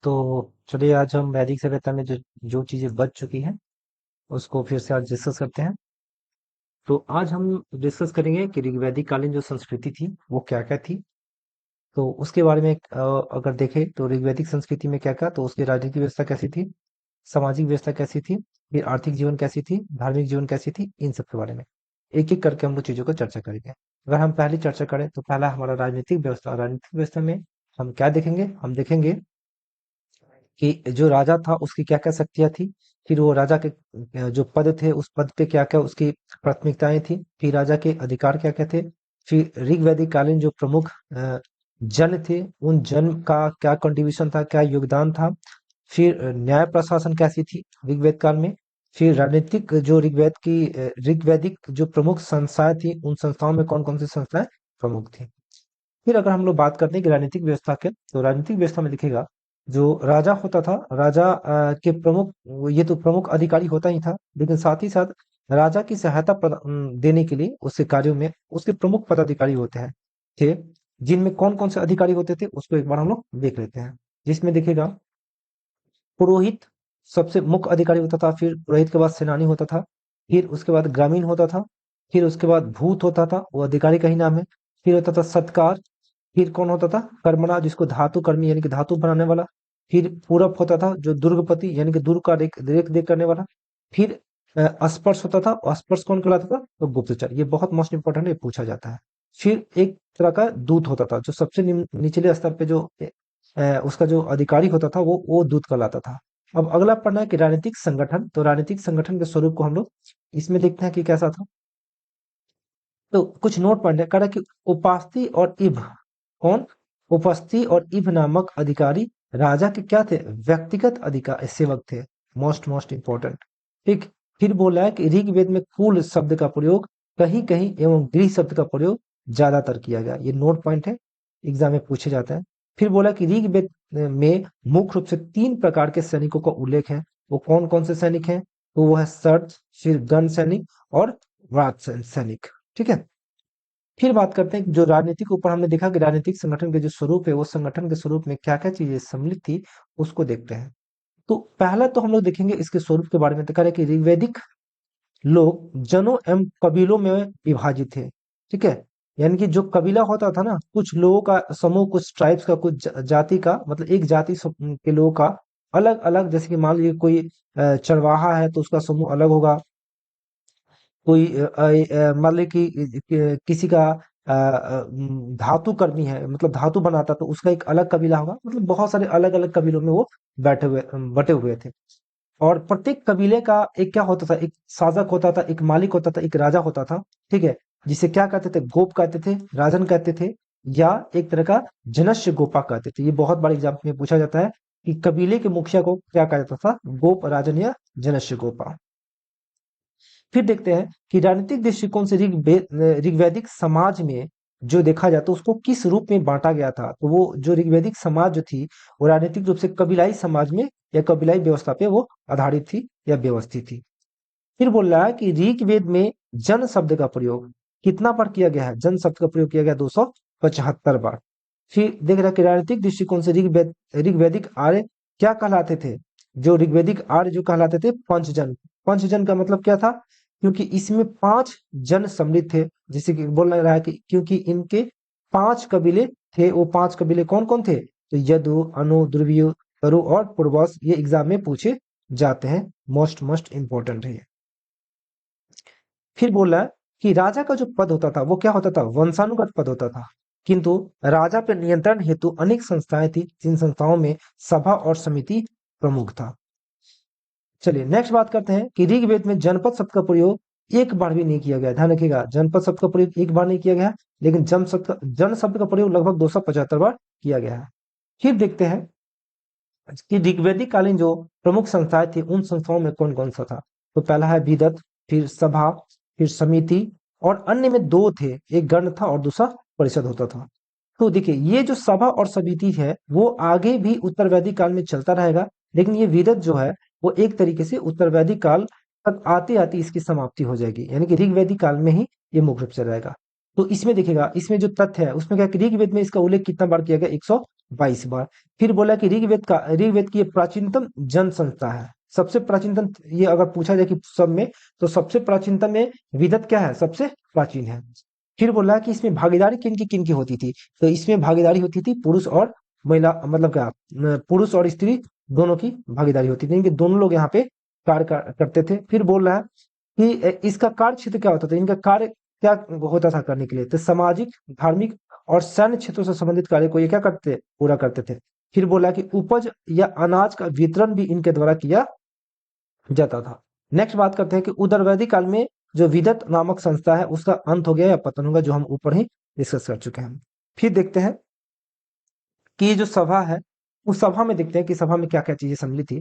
तो चलिए आज हम वैदिक सभ्यता में जो जो चीजें बच चुकी हैं उसको फिर से आज डिस्कस करते हैं। तो आज हम डिस्कस करेंगे कि ऋग्वैदिक कालीन जो संस्कृति थी वो क्या क्या थी। तो उसके बारे में अगर देखें तो ऋग्वैदिक संस्कृति में क्या क्या, तो उसकी राजनीतिक व्यवस्था कैसी थी, सामाजिक व्यवस्था कैसी थी, फिर आर्थिक जीवन कैसी थी, धार्मिक जीवन कैसी थी, इन सब के बारे में एक एक करके हम लोग चीजों को चर्चा करेंगे। अगर हम पहली चर्चा करें तो पहला हमारा राजनीतिक व्यवस्था में हम क्या देखेंगे, हम देखेंगे कि जो राजा था उसकी क्या-क्या शक्तियाँ थी, फिर वो राजा के जो पद थे उस पद पे क्या-क्या उसकी प्राथमिकताएँ थी, फिर राजा के अधिकार क्या-क्या थे, फिर ऋग्वैदिक कालीन जो प्रमुख जन थे, उन जन का क्या कंट्रीब्यूशन था, क्या योगदान था, फिर न्याय प्रशासन कैसी थी ऋग्वेद काल में, फिर राजनीतिक जो ऋग्वैदिक जो प्रमुख संस्थाएँ थी, उन संस्थाओं में कौन-कौन सी संस्थाएँ प्रमुख थी। फिर अगर हम लोग बात करते हैं कि राजनीतिक व्यवस्था के, तो राजनीतिक व्यवस्था में दिखेगा जो राजा होता था, राजा के प्रमुख, ये तो प्रमुख अधिकारी होता ही था, लेकिन साथ ही साथ राजा की सहायता देने के लिए उसके कार्यों में उसके प्रमुख पदाधिकारी होते हैं थे, जिनमें कौन कौन से अधिकारी होते थे उसको एक बार हम लोग देख लेते हैं। जिसमें दिखेगा पुरोहित सबसे मुख्य अधिकारी होता था, फिर पुरोहित के बाद सेनानी होता था, फिर उसके बाद ग्रामीण होता था, फिर उसके बाद भूत होता था, वो अधिकारी का ही नाम है, फिर होता था सत्कार, फिर कौन होता था कर्मणा, जिसको धातु कर्मी यानी कि धातु बनाने वाला, फिर पूरक होता था जो दुर्गपति यानी कि दुर्ग का देख देख करने वाला, फिर अस्पर्श होता था, अस्पर्श कौन कहलाता था, तो गुप्तचर। ये बहुत मोस्ट इंपॉर्टेंट है, ये पूछा जाता है। फिर एक तरह का दूत होता था जो सबसे निचले स्तर पे जो उसका जो अधिकारी होता था वो दूत कहलाता था। अब अगला पढ़ना है कि राजनीतिक संगठन, तो राजनीतिक संगठन के स्वरूप को हम लोग इसमें देखते हैं कि कैसा था। तो कुछ नोट पढ़ने कह रहा है कि उपास्थि और इभ, कौन, उपस्थि और इभ नामक अधिकारी राजा के क्या थे, व्यक्तिगत अधिकार सेवक थे। Most most important. ठीक। फिर बोला है कि ऋग्वेद में कुल शब्द का प्रयोग कहीं कहीं एवं गृह शब्द का प्रयोग ज्यादातर किया गया, ये नोट पॉइंट है, एग्जाम में पूछे जाता है। फिर बोला कि ऋग्वेद में मुख्य रूप से 3 प्रकार के सैनिकों का उल्लेख है। वो कौन कौन से सैनिक हैं, तो वो है सर्च, फिर गण सैनिक और राज सैनिक। ठीक है। फिर बात करते हैं कि जो राजनीतिक ऊपर हमने देखा कि राजनीतिक संगठन के जो स्वरूप है, वो संगठन के स्वरूप में क्या क्या चीजें सम्मिलित थी उसको देखते हैं। तो पहला तो हम लोग देखेंगे इसके स्वरूप के बारे में, तो कह रहे हैं कि ऋग्वैदिक लोग जनों एवं कबीलों में विभाजित थे। ठीक है। यानी कि जो कबीला होता था ना, कुछ लोगों का समूह, कुछ ट्राइब्स का, कुछ जाति का, मतलब एक जाति के लोगों का अलग अलग, जैसे कि मान लीजिए कोई चरवाहा है तो उसका समूह अलग होगा, कोई मान ली कि किसी का धातु कर्मी है, मतलब धातु बनाता, तो उसका एक अलग कबीला होगा, मतलब बहुत सारे अलग अलग कबीलों में वो बटे हुए थे। और प्रत्येक कबीले का एक क्या होता था, एक शासक होता था, एक मालिक होता था, एक राजा होता था। ठीक है। जिसे क्या कहते थे, गोप कहते थे, राजन कहते थे, या एक तरह का जनस्य गोपा कहते थे। ये बहुत बार एग्जाम में पूछा जाता है कि कबीले के मुखिया को क्या कहा जाता था, गोप राजन या जनस्य गोपा। फिर देखते हैं कि राजनीतिक दृष्टिकोण से ऋग्वैदिक समाज में जो देखा जाता है उसको किस रूप में बांटा गया था। तो वो जो ऋग्वैदिक समाज जो थी वो राजनीतिक रूप से कबीलाई समाज में या कबीलाई व्यवस्था पे वो आधारित थी या व्यवस्थित थी। फिर बोल रहा है कि ऋग्वेद में जन शब्द का प्रयोग कितना बार किया गया है, जन शब्द का प्रयोग किया गया 275 बार। फिर देख रहा है कि राजनीतिक दृष्टिकोण से ऋग्वैदिक आर्य क्या कहलाते थे, जो ऋग्वैदिक आर्य जो कहलाते थे पंचजन। पंचजन का मतलब क्या था, क्योंकि इसमें 5 जन सम्मिलित थे, जिसे कि बोल रहा है कि क्योंकि इनके 5 कबीले थे। वो 5 कबीले कौन कौन थे, तो यदु, अनु, ध्रुवीय, तरु और पुरवस। ये एग्जाम में पूछे जाते हैं, मोस्ट मोस्ट इंपॉर्टेंट है ये। फिर बोला कि राजा का जो पद होता था वो क्या होता था, वंशानुगत पद होता था, किंतु राजा पर नियंत्रण हेतु अनेक संस्थाएं थी, जिन संस्थाओं में सभा और समिति प्रमुख था। चलिए नेक्स्ट बात करते हैं कि ऋग्वेद में जनपद शब्द का प्रयोग एक बार भी नहीं किया गया। ध्यान रखिएगा, जनपद शब्द का प्रयोग एक बार नहीं किया गया, लेकिन जन शब्द का प्रयोग लगभग 275 बार किया गया है। फिर देखते हैं कि ऋग्वैदिक कालीन जो प्रमुख संस्थाएं थी उन संस्थाओं में कौन कौन सा था। तो पहला है विदत, फिर सभा, फिर समिति, और अन्य में 2 थे, एक गण था और दूसरा परिषद होता था। तो देखिए ये जो सभा और समिति है वो आगे भी उत्तर वैदिक काल में चलता रहेगा, लेकिन ये विदत जो है वो एक तरीके से उत्तर वैदिक काल तक आते आते इसकी समाप्ति हो जाएगी, यानी कि ऋग्वैदिक काल में ही ये मुख्य रूप से रहेगा। तो इसमें देखिएगा, इसमें जो तथ्य है उसमें क्या है कि ऋग्वेद में इसका उल्लेख कितना बार किया गया, 22 बार। फिर बोला कि ऋग्वेद की ये प्राचीनतम जन संस्था है। सबसे प्राचीनतम, ये अगर पूछा जाए कि सब में, तो सबसे प्राचीनतम में विदत क्या है, सबसे प्राचीन है। फिर बोला कि इसमें भागीदारी किन की होती थी, तो इसमें भागीदारी होती थी पुरुष और महिला, मतलब क्या, पुरुष और स्त्री दोनों की भागीदारी होती थी, इनके दोनों लोग यहाँ पे कार्य करते थे। फिर बोल रहा है कि इसका कार्य क्षेत्र क्या होता था, इनका कार्य क्या होता था करने के लिए, तो सामाजिक, धार्मिक और सैन्य क्षेत्रों से संबंधित कार्य को ये क्या करते, पूरा करते थे। फिर बोला कि उपज या अनाज का वितरण भी इनके द्वारा किया जाता था। नेक्स्ट बात करते हैं कि उदरवैदिक काल में जो विदत नामक संस्था है उसका अंत हो गया या पतन होगा, जो हम ऊपर ही डिस्कस कर चुके हैं। फिर देखते हैं कि ये जो सभा है, उस सभा में देखते हैं कि सभा में क्या क्या चीजें सम्मिलित थी।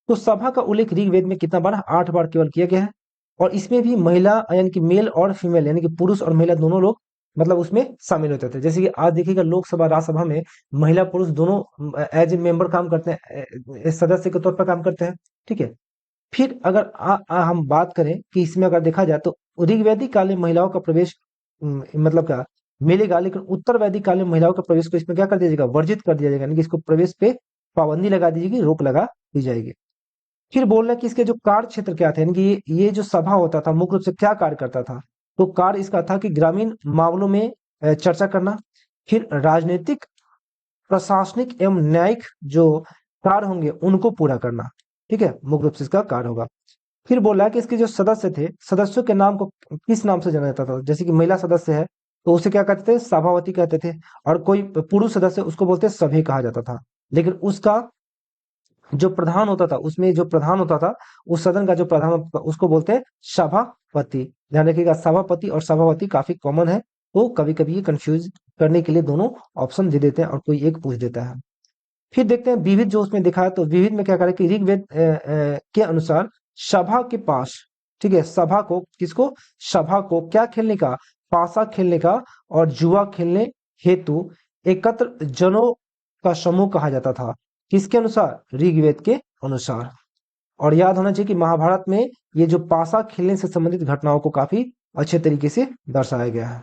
तो सभा का उल्लेख ऋग्वेद में कितना बार, 8 बार केवल किया गया है। और इसमें भी महिला यानी कि मेल और फीमेल यानी कि पुरुष और महिला दोनों लोग मतलब उसमें शामिल होते थे। जैसे कि आज देखिएगा लोकसभा राज्यसभा में महिला पुरुष दोनों एज ए मेंबर काम करते हैं, सदस्य के तौर पर काम करते हैं। ठीक है। फिर अगर हम बात करें कि इसमें अगर देखा जाए तो ऋग्वैदिक काल में महिलाओं का प्रवेश मतलब क्या मिलेगा, लेकिन उत्तर वैदिक काल में महिलाओं के प्रवेश को इसमें क्या कर दिया जाएगा, वर्जित कर दिया जाएगा, यानी कि इसको प्रवेश पे पाबंदी लगा दी जाएगी, रोक लगा दी जाएगी। फिर बोल रहे हैं कि इसके जो कार्य क्षेत्र क्या थे, यानी कि ये जो सभा होता था मुख्य रूप से क्या कार्य करता था, तो कार्य इसका था कि ग्रामीण मामलों में चर्चा करना, फिर राजनीतिक, प्रशासनिक एवं न्यायिक जो कार्य होंगे उनको पूरा करना। ठीक है, मुख्य रूप से इसका कार्य होगा। फिर बोला कि इसके जो सदस्य थे, सदस्यों के नाम को किस नाम से जाना जाता था, जैसे कि महिला सदस्य है तो उसे क्या कहते थे, सभावती कहते थे। और कोई पुरुष सदस्य उसको बोलते सभ्य कहा जाता था। लेकिन उसका जो प्रधान होता था, उसमें जो प्रधान होता था, उस सदन का जो प्रधान होता था उसको बोलते हैं सभापति। ध्यान रखिएगा, सभापति और सभापति काफी कॉमन है, तो कभी कभी ये कंफ्यूज करने के लिए दोनों ऑप्शन दे देते हैं और कोई एक पूछ देता है। फिर देखते हैं विविध जो उसमें दिखा है, तो विविध में क्या करें कि ऋग्वेद के अनुसार सभा के पास, ठीक है, सभा को किसको, सभा को क्या खेलने का, पासा खेलने का और जुआ खेलने हेतु एकत्र जनों का समूह कहा जाता था। किसके अनुसार, ऋग्वेद के अनुसार। और याद होना चाहिए कि महाभारत में ये जो पासा खेलने से संबंधित घटनाओं को काफी अच्छे तरीके से दर्शाया गया है।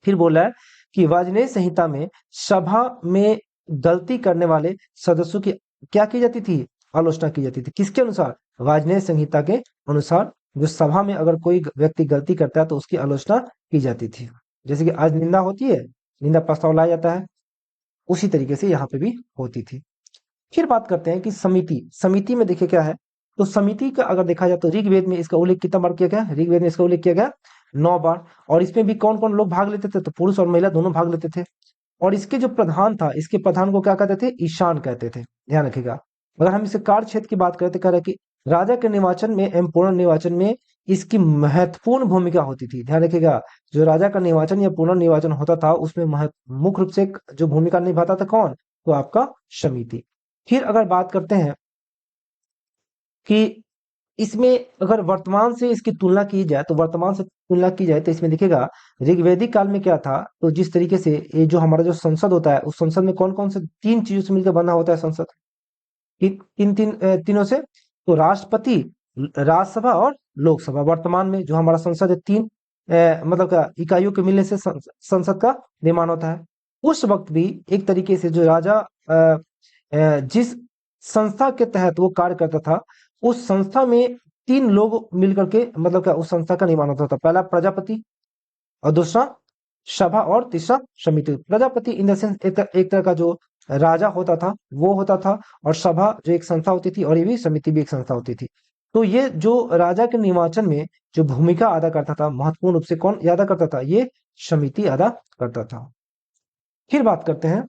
फिर बोला है कि वाजपेयी संहिता में सभा में गलती करने वाले सदस्यों की क्या की जाती थी, आलोचना की जाती थी। किसके अनुसार, वाजपेयी संहिता के अनुसार। जो सभा में अगर कोई व्यक्ति गलती करता है तो उसकी आलोचना की जाती थी। जैसे कि आज निंदा होती है, निंदा प्रस्ताव लाया जाता है, उसी तरीके से यहाँ पे भी होती थी। फिर बात करते हैं कि समिति, समिति में देखिए क्या है, तो समिति का अगर देखा जाए तो ऋग्वेद में इसका उल्लेख कितना बार किया गया, ऋग्वेद में इसका उल्लेख किया गया 9 बार। और इसमें भी कौन कौन लोग भाग लेते थे, तो पुरुष और महिला दोनों भाग लेते थे। और इसके जो प्रधान था, इसके प्रधान को क्या कहते थे, ईशान कहते थे। ध्यान रखिएगा। अगर हम इसके कार्य क्षेत्र की बात करें तो कह रहे कि राजा के निर्वाचन में एवं पुनर्निर्वाचन में इसकी महत्वपूर्ण भूमिका होती थी। ध्यान रखिएगा, जो राजा का निर्वाचन या पुनर्निर्वाचन होता था उसमें मुख्य रूप से जो भूमिका निभाता था कौन, तो आपका समिति। फिर अगर बात करते हैं कि इसमें अगर वर्तमान से इसकी तुलना की जाए, तो वर्तमान से तुलना की जाए तो इसमें दिखेगा ऋग्वैदिक काल में क्या था, तो जिस तरीके से ये जो हमारा जो संसद होता है, उस संसद में कौन कौन से तीन चीजों से मिलकर बना होता है संसद, तीनों से, तो राष्ट्रपति, राज्यसभा और लोकसभा। वर्तमान में जो हमारा संसद है, तीन मतलब क्या इकाइयों के मिलने से संसद का निर्माण होता है। उस वक्त भी एक तरीके से जो राजा जिस संस्था के तहत वो कार्य करता था, उस संस्था में तीन लोग मिलकर के मतलब क्या उस संस्था का निर्माण होता था। पहला प्रजापति, और दूसरा सभा, और तीसरा समिति। प्रजापति इन द सेंस एक तरह का जो राजा होता था वो होता था, और सभा जो एक संस्था होती थी, और ये भी समिति भी एक संस्था होती थी। तो ये जो राजा के निर्वाचन में जो भूमिका अदा करता था, महत्वपूर्ण रूप से कौन अदा करता था, ये समिति अदा करता था। फिर बात करते हैं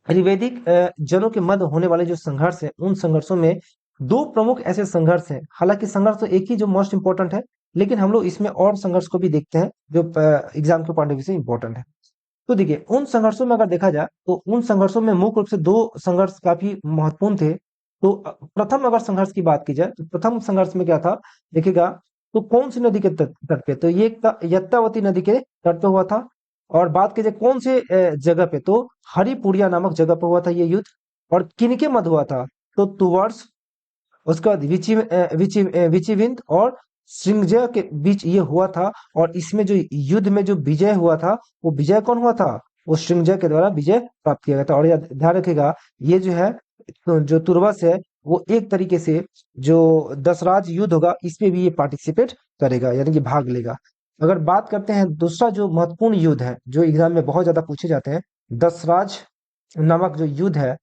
आयुर्वेदिक जनों के मध्य होने वाले जो संघर्ष है, उन संघर्षों में दो प्रमुख ऐसे संघर्ष हैं। हालांकि संघर्ष तो एक ही जो मोस्ट इंपॉर्टेंट है, लेकिन हम लोग इसमें और संघर्ष को भी देखते हैं जो एग्जाम के पॉइंट ऑफ व्यू से इंपॉर्टेंट है। तो देखिए उन संघर्षों में अगर देखा जाए तो उन संघर्षों में मुख्य रूप से दो संघर्ष काफी महत्वपूर्ण थे। तो प्रथम अगर संघर्ष की बात की जाए तो प्रथम संघर्ष में क्या था, देखिएगा, तो कौन सी नदी के तट पे, तो ये यत्तावती नदी के तट पे हुआ था। और बात की जाए कौन से जगह पे, तो हरिपुरिया नामक जगह पे हुआ था ये युद्ध। और किनके मध्य हुआ था, तो तुवर्स, उसके बाद विचिविंद और श्रृंगजय के बीच ये हुआ था। और इसमें जो युद्ध में जो विजय हुआ था, वो विजय कौन हुआ था, उस श्रृंजय के द्वारा विजय प्राप्त किया गया था। और यह ध्यान रखिएगा, ये जो है जो तुर्बस है वो एक तरीके से जो दसराज युद्ध होगा इसमें भी ये पार्टिसिपेट करेगा, यानी कि भाग लेगा। अगर बात करते हैं दूसरा जो महत्वपूर्ण युद्ध है जो एग्जाम में बहुत ज्यादा पूछे जाते हैं, दसराज नामक जो युद्ध है,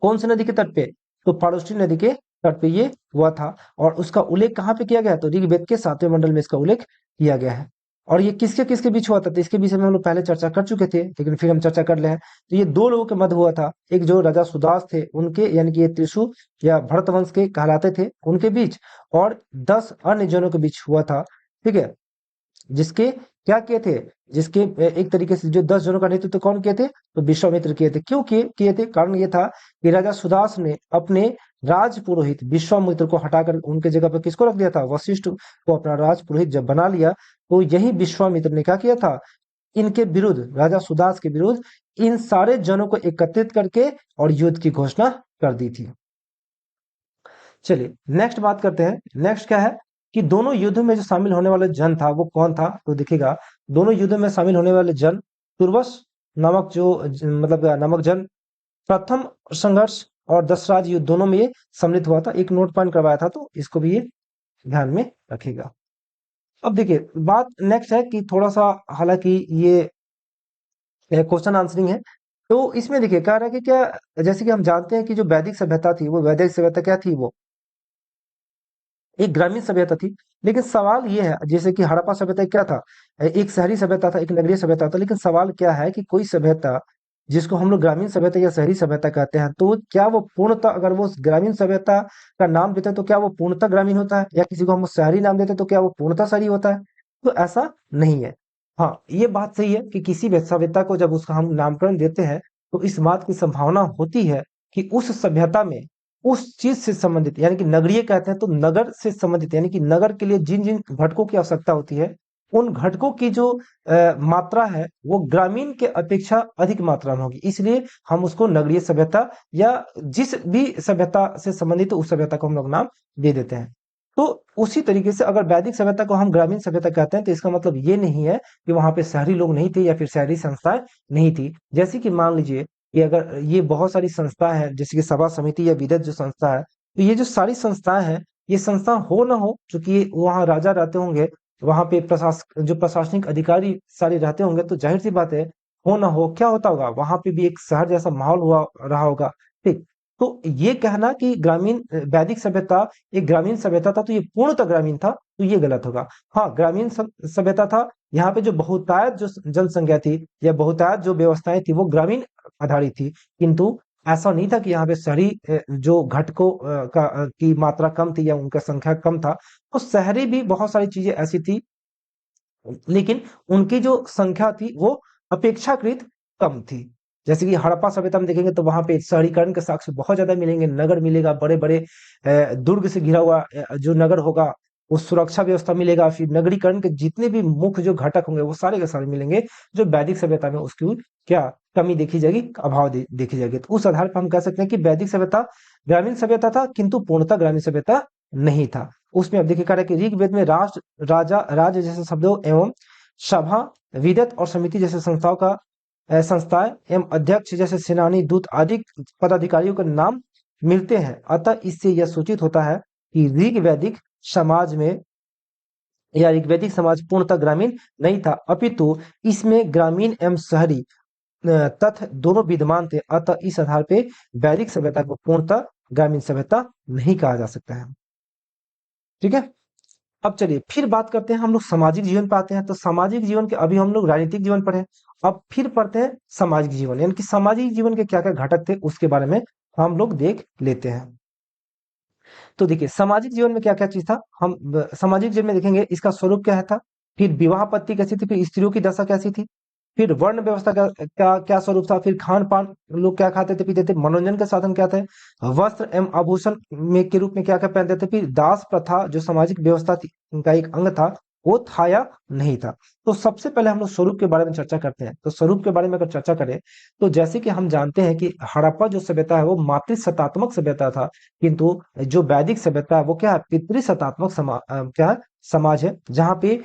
कौन सी नदी के तट पे? तो पारोष्णी नदी के तट पे ये हुआ था। और उसका उल्लेख कहाँ पे किया गया? तो ऋग्वेद के 7वें मंडल में इसका उल्लेख किया गया है। और ये किसके किसके बीच हुआ था? तो इसके विषय में हम लोग पहले चर्चा कर चुके थे, लेकिन फिर हम चर्चा कर ले हैं। तो ये दो लोगों के मध्य हुआ था, एक जो राजा सुदास थे उनके, यानी कि ये त्रिशु या भरत वंश के कहलाते थे, उनके बीच, और 10 अन्य जनों के बीच हुआ था। ठीक है, जिसके क्या किए थे, जिसके एक तरीके से जो 10 जनों का नेतृत्व कौन किए थे? तो विश्वामित्र किए थे। क्यों किए किए थे? कारण ये था कि राजा सुदास ने अपने राज पुरोहित विश्वामित्र को हटाकर उनके जगह पर किसको रख दिया था? वशिष्ठ को अपना राज पुरोहित जब बना लिया, तो यही विश्वामित्र ने क्या किया था? इनके विरुद्ध, राजा सुदास के विरुद्ध, इन सारे जनों को एकत्रित करके और युद्ध की घोषणा कर दी थी। चलिए नेक्स्ट बात करते हैं। नेक्स्ट क्या है कि दोनों युद्धों में जो शामिल होने वाला जन था वो कौन था? तो देखिएगा, दोनों युद्धों में शामिल होने वाले जन, तुर्वस नामक मतलब नामक जन प्रथम संघर्ष और दसराज युद्ध दोनों में ये सम्मिलित हुआ था। एक नोट पॉइंट करवाया था, तो इसको भी ये ध्यान में रखिएगा। अब देखिए बात नेक्स्ट है कि थोड़ा सा, हालांकि ये क्वेश्चन आंसरिंग है, तो इसमें देखिए कह रहा है कि क्या, जैसे कि हम जानते हैं कि जो वैदिक सभ्यता थी, वो वैदिक सभ्यता क्या थी? वो एक ग्रामीण सभ्यता थी। लेकिन सवाल ये है, जैसे कि हड़प्पा सभ्यता क्या था? एक शहरी सभ्यता था, एक नगरीय सभ्यता था। लेकिन सवाल क्या है कि कोई सभ्यता जिसको हम लोग ग्रामीण सभ्यता या शहरी सभ्यता कहते हैं, तो क्या वो पूर्णतः, अगर वो ग्रामीण सभ्यता का नाम देते हैं तो क्या वो पूर्णतः ग्रामीण होता है? या किसी को हम शहरी नाम देते हैं तो क्या वो पूर्णतः शहरी होता है? तो ऐसा नहीं है। हाँ, ये बात सही है कि किसी भी सभ्यता को जब उसका हम नामकरण देते हैं, तो इस बात की संभावना होती है कि उस सभ्यता में उस चीज से संबंधित, यानी कि नगरीय कहते हैं तो नगर से संबंधित, यानी कि नगर के लिए जिन जिन घटकों की आवश्यकता होती है, उन घटकों की जो मात्रा है वो ग्रामीण के अपेक्षा अधिक मात्रा में होगी। इसलिए हम उसको नगरीय सभ्यता या जिस भी सभ्यता से संबंधित उस सभ्यता को हम लोग नाम दे देते हैं। तो उसी तरीके से अगर वैदिक सभ्यता को हम ग्रामीण सभ्यता कहते हैं, तो इसका मतलब ये नहीं है कि वहां पे शहरी लोग नहीं थे या फिर शहरी संस्थाएं नहीं थी। जैसे कि मान लीजिए कि अगर ये बहुत सारी संस्था है, जैसे कि सभा समिति या विदत जो संस्था है, तो ये जो सारी संस्थाएं हैं, ये संस्था हो ना हो, चूंकि वहाँ राजा रहते होंगे, वहां पे जो प्रशासनिक अधिकारी सारे रहते होंगे, तो जाहिर सी बात है, हो ना हो क्या होता होगा, वहां पे भी एक शहर जैसा माहौल हुआ रहा होगा। ठीक, तो ये कहना कि ग्रामीण वैदिक सभ्यता एक ग्रामीण सभ्यता था तो ये पूर्णतः ग्रामीण था, तो ये गलत होगा। हाँ, ग्रामीण सभ्यता था, यहाँ पे जो बहुतायत जो जनसंख्या थी या बहुतायत जो व्यवस्थाएं थी वो ग्रामीण आधारित थी। किंतु ऐसा नहीं था कि यहाँ पे शहरी जो घटकों की मात्रा कम थी या उनका संख्या कम था। तो शहरी भी बहुत सारी चीजें ऐसी थी, लेकिन उनकी जो संख्या थी वो अपेक्षाकृत कम थी। जैसे कि हड़प्पा सभ्यता में देखेंगे तो वहां पे शहरीकरण के साक्ष्य बहुत ज्यादा मिलेंगे, नगर मिलेगा, बड़े बड़े दुर्ग से घिरा हुआ जो नगर होगा, वो सुरक्षा व्यवस्था मिलेगा, फिर नगरीकरण के जितने भी मुख्य जो घटक होंगे वो सारे के सारे मिलेंगे। जो वैदिक सभ्यता में उसकी क्या कमी देखी जाएगी, अभाव देखी जाएगी। तो उस आधार पर हम कह सकते हैं कि वैदिक सभ्यता ग्रामीण सभ्यता था, किंतु पूर्णतः ग्रामीण सभ्यता नहीं था। उसमें अब देखिए कह रहा है कि ऋग्वेद में राष्ट्र, राजा, राज्य जैसे शब्दों एवं सभा, विदत और समिति जैसे संस्थाओं का संस्थाएं एवं अध्यक्ष जैसे सेनानी, दूत आदि पदाधिकारियों के नाम मिलते हैं। अतः इससे यह सूचित होता है कि ऋग्वैदिक समाज में या ऋग्वैदिक समाज पूर्णतः ग्रामीण नहीं था, अपितु इसमें ग्रामीण एवं शहरी तथ्य दोनों विद्यमान थे। अतः इस आधार पे वैदिक सभ्यता को पूर्णतः ग्रामीण सभ्यता नहीं कहा जा सकता है। ठीक है, अब चलिए फिर बात करते हैं, हम लोग सामाजिक जीवन पे आते हैं। तो सामाजिक जीवन के, अभी हम लोग राजनीतिक जीवन पढ़े, अब फिर पढ़ते हैं सामाजिक जीवन, यानी कि सामाजिक जीवन के क्या क्या घटक थे उसके बारे में हम लोग देख लेते हैं। तो देखिए सामाजिक जीवन में क्या क्या चीज था, हम सामाजिक जीवन में देखेंगे इसका स्वरूप क्या है था, फिर विवाह पत्ति कैसी थी, फिर स्त्रियों की दशा कैसी थी, फिर वर्ण व्यवस्था का क्या स्वरूप था, फिर खान पान लोग क्या खाते थे पीते थे, मनोरंजन के साधन क्या थे, वस्त्र एवं आभूषण में के रूप में क्या क्या पहनते थे, फिर दास प्रथा जो सामाजिक व्यवस्था थी उनका एक अंग था, वो था या नहीं था। तो सबसे पहले हम लोग स्वरूप के बारे में चर्चा करते हैं। तो स्वरूप के बारे में अगर चर्चा करें, तो जैसे कि हम जानते हैं कि हड़प्पा जो सभ्यता है वो मातृसत्तात्मक सभ्यता था, किंतु जो वैदिक सभ्यता है वो क्या है, पितृसत्तात्मक क्या है, समाज है, जहाँ पे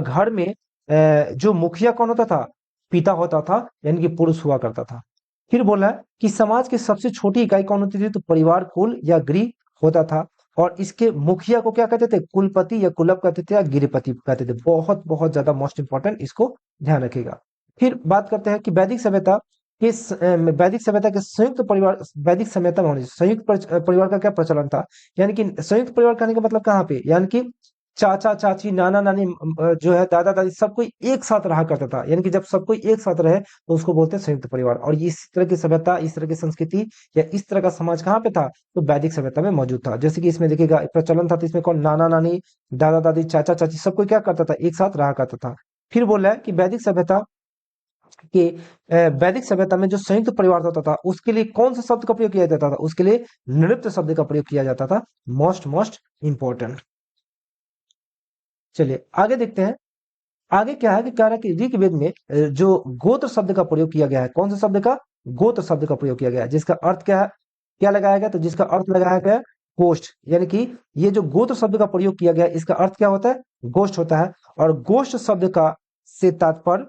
घर में जो मुखिया कौन होता था, पिता होता था, यानी कि पुरुष हुआ करता था। फिर बोला है कि समाज की सबसे छोटी इकाई कौन होती थी, तो परिवार, कुल या गृह होता था। और इसके मुखिया को क्या कहते थे, कुलपति या कुलप कहते थे या गिरपति कहते थे। बहुत बहुत ज्यादा मोस्ट इंपॉर्टेंट, इसको ध्यान रखिएगा। फिर बात करते हैं कि वैदिक सभ्यता के संयुक्त परिवार, वैदिक सभ्यता में संयुक्त परिवार का क्या प्रचलन था। यानी कि संयुक्त परिवार कहने का मतलब कहाँ पे, यानी कि चाचा चाची, नाना नानी, जो है दादा दादी, सब कोई एक साथ रहा करता था। यानी कि जब सब कोई एक साथ रहे तो उसको बोलते हैं संयुक्त परिवार। और इस तरह की सभ्यता, इस तरह की संस्कृति या इस तरह का समाज कहाँ पे था, तो वैदिक सभ्यता में मौजूद था। जैसे कि इसमें देखिएगा प्रचलन था, तो इसमें कौन, नाना नानी, दादा दादी, चाचा चाची, सब कोई क्या करता था, एक साथ रहा करता था। फिर बोल रहा है कि वैदिक सभ्यता में जो संयुक्त परिवार होता था, उसके लिए कौन सा शब्द का प्रयोग किया जाता था, उसके लिए नृत्य शब्द का प्रयोग किया जाता था। Most most important. चलिए आगे देखते हैं। आगे क्या है कि कह रहा है कि ऋग्वेद में जो गोत्र शब्द का प्रयोग किया गया है, कौन से शब्द का, गोत्र शब्द का प्रयोग किया गया है, जिसका अर्थ क्या है, क्या लगाया गया, तो जिसका अर्थ लगाया गया है गोष्ठ। यानी कि ये जो गोत्र शब्द का प्रयोग किया गया है, इसका अर्थ क्या होता है, गोष्ठ होता है। और गोष्ठ शब्द का से तात्पर्य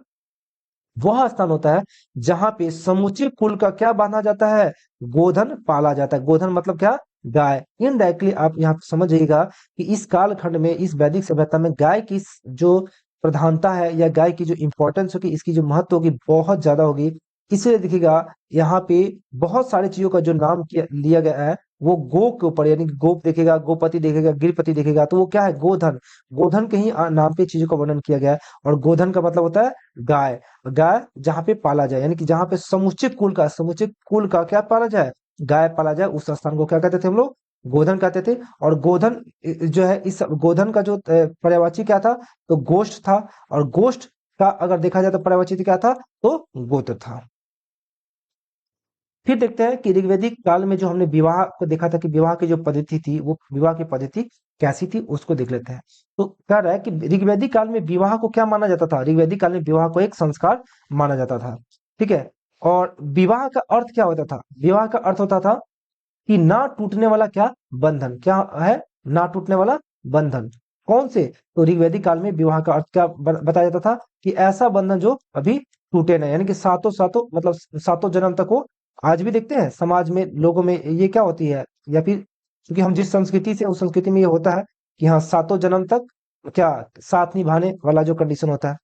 वह स्थान होता है जहां पे समूचे कुल का क्या बांधा जाता है, गोधन पाला जाता है। गोधन मतलब क्या, गाय। इनडायरेक्टली आप यहाँ पे समझ जाइएगा कि इस कालखंड में, इस वैदिक सभ्यता में गाय की जो प्रधानता है या गाय की जो इंपॉर्टेंस होगी, इसकी जो महत्व होगी, बहुत ज्यादा होगी। इसलिए देखिएगा यहाँ पे बहुत सारी चीजों का जो नाम लिया गया है वो गो के ऊपर, यानी कि गोप देखेगा, गोपति देखेगा, गिरपति देखेगा, तो वो क्या है, गोधन। गोधन के ही नाम पे चीजों का वर्णन किया गया है। और गोधन का मतलब होता है गाय। गाय जहाँ पे पाला जाए, यानी कि जहाँ पे समुचित कुल का क्या पाला जाए, गाय पाला जाए, उस स्थान को क्या कहते थे हम लोग, गोधन कहते थे। और गोधन जो है, इस गोधन का जो पर्यायवाची क्या था, तो गोष्ठ था। और गोष्ठ का अगर देखा जाए तो पर्यायवाची क्या था, तो गोत्र था। फिर देखते हैं कि ऋग्वैदिक काल में जो हमने विवाह को देखा था, कि विवाह की जो पद्धति थी, वो विवाह की पद्धति कैसी थी, उसको देख लेते हैं। तो कह रहा है कि ऋग्वैदिक काल में विवाह को क्या माना जाता था, ऋग्वैदिक काल में विवाह को एक संस्कार माना जाता था। ठीक है। और विवाह का अर्थ क्या होता था, विवाह का अर्थ होता था कि ना टूटने वाला क्या, बंधन। क्या है, ना टूटने वाला बंधन। कौन से, तो ऋग्वैदिक काल में विवाह का अर्थ क्या बताया जाता था, कि ऐसा बंधन जो अभी टूटे नहीं, यानी कि सातों सातों मतलब सातों जन्म तक हो। आज भी देखते हैं समाज में, लोगों में ये क्या होती है, या फिर क्योंकि हम जिस संस्कृति से, उस संस्कृति में ये होता है कि हाँ, सातों जन्म तक क्या साथ निभाने वाला जो कंडीशन होता है,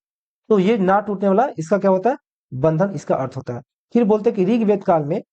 तो ये ना टूटने वाला, इसका क्या होता है, बंधन, इसका अर्थ होता है। फिर बोलते हैं कि ऋग्वेद काल में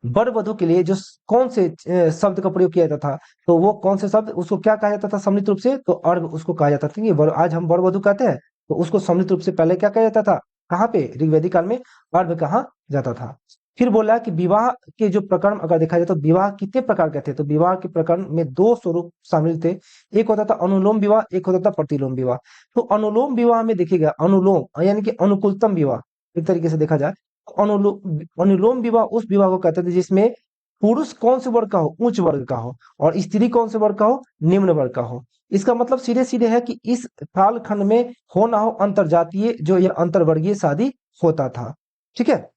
वर वधु के लिए जो कौन से शब्द का प्रयोग किया जाता था, तो वो कौन से शब्द, उसको क्या कहा जाता था सम्मिलित रूप से, तो अर्घ उसको कहा जाता था। आज हम वर वधु कहते हैं, तो उसको सम्मिलित रूप से पहले क्या कहा जाता था, कहाँ पे, ऋग्वैदिक काल में अर्घ कहा जाता था। फिर बोला कि विवाह के जो प्रकरण अगर देखा जाए, तो विवाह कितने प्रकार के थे, तो विवाह के प्रकरण में दो स्वरूप शामिल थे। एक होता था अनुलोम विवाह, एक होता था प्रतिलोम विवाह। तो अनुलोम विवाह में देखिएगा, अनुलोम यानी कि अनुकूलतम विवाह, एक तरीके से देखा जाए, अनुलोम विवाह उस विवाह को कहते थे जिसमें पुरुष कौन से वर्ग का हो, उच्च वर्ग का हो, और स्त्री कौन से वर्ग का हो, निम्न वर्ग का हो। इसका मतलब सीधे सीधे है कि इस कालखंड में हो ना हो, अंतरजातीय जो या अंतरवर्गीय शादी होता था। ठीक है।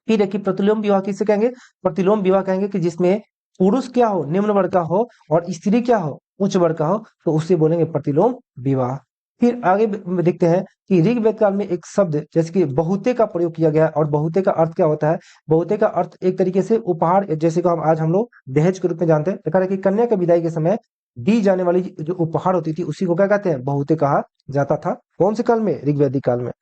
फिर है कि प्रतिलोम विवाह किसे कहेंगे, प्रतिलोम विवाह कहेंगे कि जिसमें पुरुष क्या हो, निम्न वर्ग का हो, और स्त्री क्या हो, उच्च वर्ग का हो, तो उससे बोलेंगे प्रतिलोम विवाह। फिर आगे देखते हैं कि ऋग्वेद काल में एक शब्द जैसे कि बहुते का प्रयोग किया गया है। और बहुते का अर्थ क्या होता है, बहुते का अर्थ एक तरीके से उपहार, जैसे को हम लोग दहेज के रूप में जानते हैं। देखा है कि कन्या के विदाई के समय दी जाने वाली जो उपहार होती थी, उसी को क्या कहते हैं, बहुते कहा जाता था। कौन से काल में, ऋग्वैदिक काल में।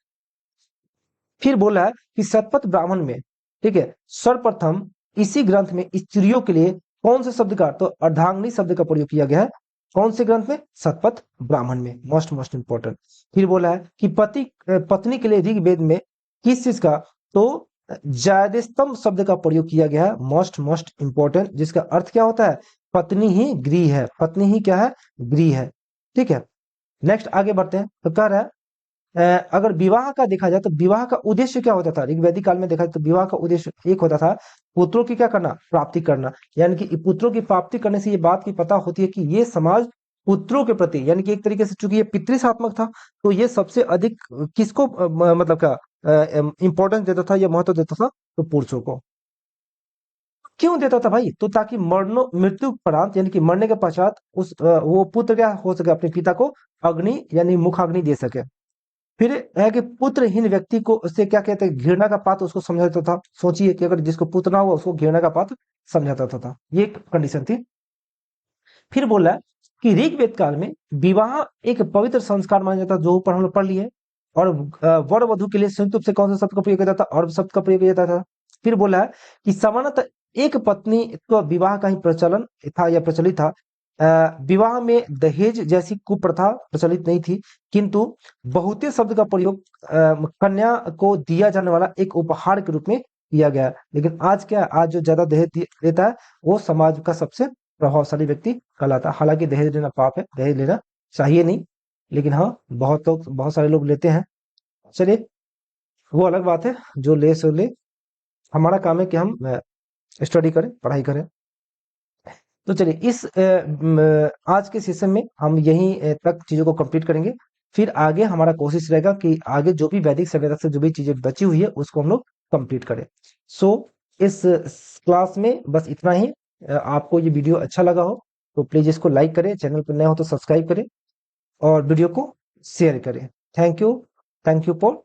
फिर बोला है कि शतपथ ब्राह्मण में, ठीक है, सर्वप्रथम इसी ग्रंथ में स्त्रियों के लिए कौन से शब्द का, तो अर्धांगिनी शब्द का प्रयोग किया गया है। कौन से ग्रंथ में, शतपथ ब्राह्मण में। Most most important. फिर बोला है कि पत्नी के लिए ऋग्वेद में किस चीज का, तो जायदेस्तम शब्द का प्रयोग किया गया है। मोस्ट मोस्ट इंपॉर्टेंट, जिसका अर्थ क्या होता है, पत्नी ही गृह है, पत्नी ही क्या है, गृह है। ठीक है। नेक्स्ट आगे बढ़ते हैं। तो कह रहा है अगर विवाह का देखा जाए, तो विवाह का उद्देश्य क्या होता था, ऋग्वैदिक काल में देखा जाए तो विवाह का उद्देश्य एक होता था, पुत्रों की क्या करना, प्राप्ति करना। यानी कि पुत्रों की प्राप्ति करने से ये बात की पता होती है कि ये समाज पुत्रों के प्रति, यानी कि एक तरीके से चूंकि ये पितृसात्मक था, तो ये सबसे अधिक किसको मतलब क्या इंपॉर्टेंस देता था या महत्व देता था, तो पुरुषों को। क्यों देता था भाई, तो ताकि मरणो मृत्यु उपरांत, यानी कि मरने के पश्चात वो पुत्र क्या हो सके, अपने पिता को अग्नि यानी मुखाग्नि दे सके। फिर है कि पुत्रहीन व्यक्ति को उससे क्या कहते हैं, घृणा का पात्र उसको समझा जाता था। सोचिए कि अगर जिसको पुत्र ना हुआ उसको घृणा का पात्र समझा जाता था, ये एक कंडीशन थी। फिर बोला कि ऋग्वेद काल में विवाह एक पवित्र संस्कार माना जाता, जो ऊपर हम लोग पढ़ लिए। और वर वधु के लिए संयुक्त रूप से कौन सा शब्द का प्रयोग किया जाता, और शब्द का प्रयोग किया जाता था। फिर बोला है कि सामान्यतः एक पत्नी का विवाह का ही प्रचलन था या प्रचलित था। विवाह में दहेज जैसी कुप्रथा प्रचलित नहीं थी, किंतु बहुते शब्द का प्रयोग कन्या को दिया जाने वाला एक उपहार के रूप में किया गया। लेकिन आज क्या, आज जो ज्यादा दहेज देता है वो समाज का सबसे प्रभावशाली व्यक्ति कहलाता है। हालांकि दहेज लेना पाप है, दहेज लेना चाहिए नहीं, लेकिन हाँ बहुत सारे लोग लेते हैं। चलिए वो अलग बात है, जो ले सो ले। हमारा काम है कि हम स्टडी करें, पढ़ाई करें। तो चलिए इस आज के सेशन में हम यहीं तक चीजों को कंप्लीट करेंगे। फिर आगे हमारा कोशिश रहेगा कि आगे जो भी वैदिक सभ्यता से जो भी चीजें बची हुई है उसको हम लोग कंप्लीट करें। सो इस क्लास में बस इतना ही। आपको ये वीडियो अच्छा लगा हो तो प्लीज इसको लाइक करें, चैनल पर नए हो तो सब्सक्राइब करें और वीडियो को शेयर करें। Thank you for